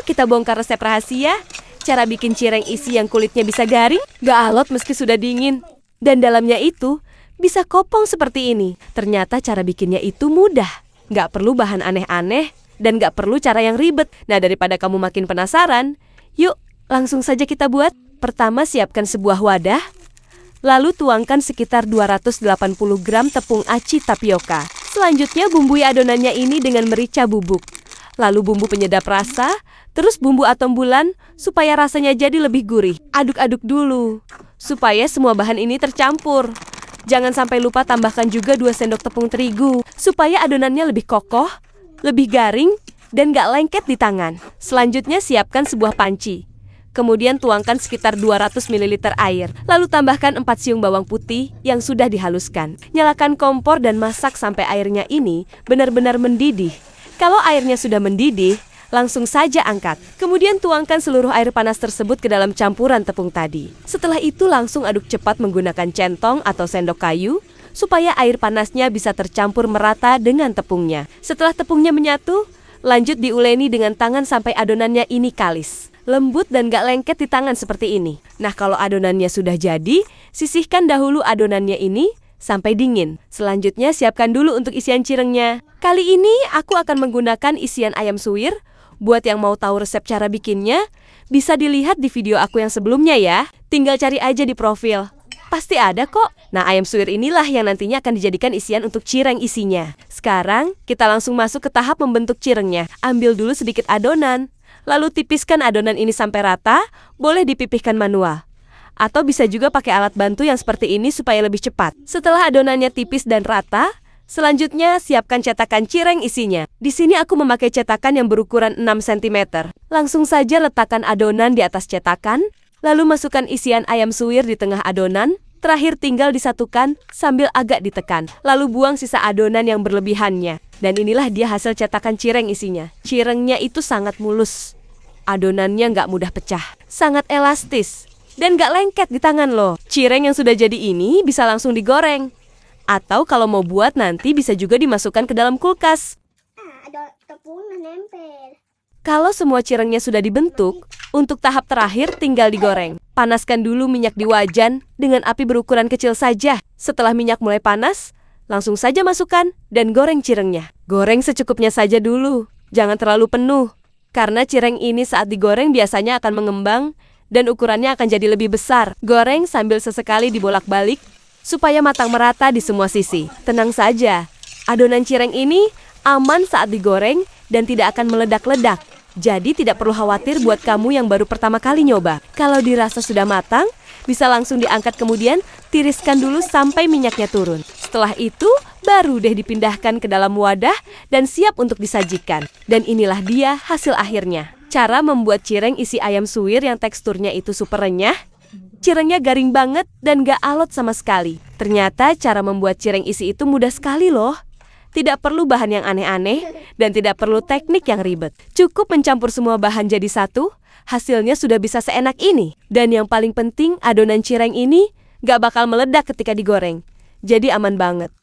Yuk kita bongkar resep rahasia. Cara bikin cireng isi yang kulitnya bisa garing, gak alot meski sudah dingin. Dan dalamnya itu bisa kopong seperti ini. Ternyata cara bikinnya itu mudah. Gak perlu bahan aneh-aneh dan gak perlu cara yang ribet. Nah, daripada kamu makin penasaran, yuk langsung saja kita buat. Pertama, siapkan sebuah wadah. Lalu tuangkan sekitar 280 gram tepung aci tapioka. Selanjutnya bumbui adonannya ini dengan merica bubuk. Lalu bumbu penyedap rasa, terus bumbu atom bulan supaya rasanya jadi lebih gurih. Aduk-aduk dulu, supaya semua bahan ini tercampur. Jangan sampai lupa tambahkan juga 2 sendok tepung terigu, supaya adonannya lebih kokoh, lebih garing, dan gak lengket di tangan. Selanjutnya siapkan sebuah panci. Kemudian tuangkan sekitar 200 ml air. Lalu tambahkan 4 siung bawang putih yang sudah dihaluskan. Nyalakan kompor dan masak sampai airnya ini benar-benar mendidih. Kalau airnya sudah mendidih, langsung saja angkat. Kemudian tuangkan seluruh air panas tersebut ke dalam campuran tepung tadi. Setelah itu langsung aduk cepat menggunakan centong atau sendok kayu, supaya air panasnya bisa tercampur merata dengan tepungnya. Setelah tepungnya menyatu, lanjut diuleni dengan tangan sampai adonannya ini kalis. Lembut dan gak lengket di tangan seperti ini. Nah, kalau adonannya sudah jadi, sisihkan dahulu adonannya ini sampai dingin. Selanjutnya siapkan dulu untuk isian cirengnya. Kali ini aku akan menggunakan isian ayam suwir. Buat yang mau tahu resep cara bikinnya, bisa dilihat di video aku yang sebelumnya ya. Tinggal cari aja di profil. Pasti ada kok. Nah, ayam suwir inilah yang nantinya akan dijadikan isian untuk cireng isinya. Sekarang, kita langsung masuk ke tahap membentuk cirengnya. Ambil dulu sedikit adonan. Lalu tipiskan adonan ini sampai rata, boleh dipipihkan manual. Atau bisa juga pakai alat bantu yang seperti ini supaya lebih cepat. Setelah adonannya tipis dan rata, selanjutnya siapkan cetakan cireng isinya. Di sini aku memakai cetakan yang berukuran 6 cm. Langsung saja letakkan adonan di atas cetakan, lalu masukkan isian ayam suwir di tengah adonan. Terakhir tinggal disatukan sambil agak ditekan. Lalu buang sisa adonan yang berlebihannya. Dan inilah dia hasil cetakan cireng isinya. Cirengnya itu sangat mulus. Adonannya nggak mudah pecah. Sangat elastis. Dan nggak lengket di tangan loh. Cireng yang sudah jadi ini bisa langsung digoreng. Atau kalau mau buat nanti bisa juga dimasukkan ke dalam kulkas. Ada tepungnya nempel. Kalau semua cirengnya sudah dibentuk, untuk tahap terakhir tinggal digoreng. Panaskan dulu minyak di wajan dengan api berukuran kecil saja. Setelah minyak mulai panas, langsung saja masukkan dan goreng cirengnya. Goreng secukupnya saja dulu, jangan terlalu penuh. Karena cireng ini saat digoreng biasanya akan mengembang dan ukurannya akan jadi lebih besar. Goreng sambil sesekali dibolak-balik supaya matang merata di semua sisi. Tenang saja, adonan cireng ini aman saat digoreng dan tidak akan meledak-ledak. Jadi tidak perlu khawatir buat kamu yang baru pertama kali nyoba. Kalau dirasa sudah matang, bisa langsung diangkat kemudian tiriskan dulu sampai minyaknya turun. Setelah itu, baru deh dipindahkan ke dalam wadah dan siap untuk disajikan. Dan inilah dia hasil akhirnya. Cara membuat cireng isi ayam suwir yang teksturnya itu super renyah. Cirengnya garing banget dan gak alot sama sekali. Ternyata cara membuat cireng isi itu mudah sekali loh. Tidak perlu bahan yang aneh-aneh dan tidak perlu teknik yang ribet. Cukup mencampur semua bahan jadi satu, hasilnya sudah bisa seenak ini. Dan yang paling penting, adonan cireng ini gak bakal meledak ketika digoreng. Jadi aman banget.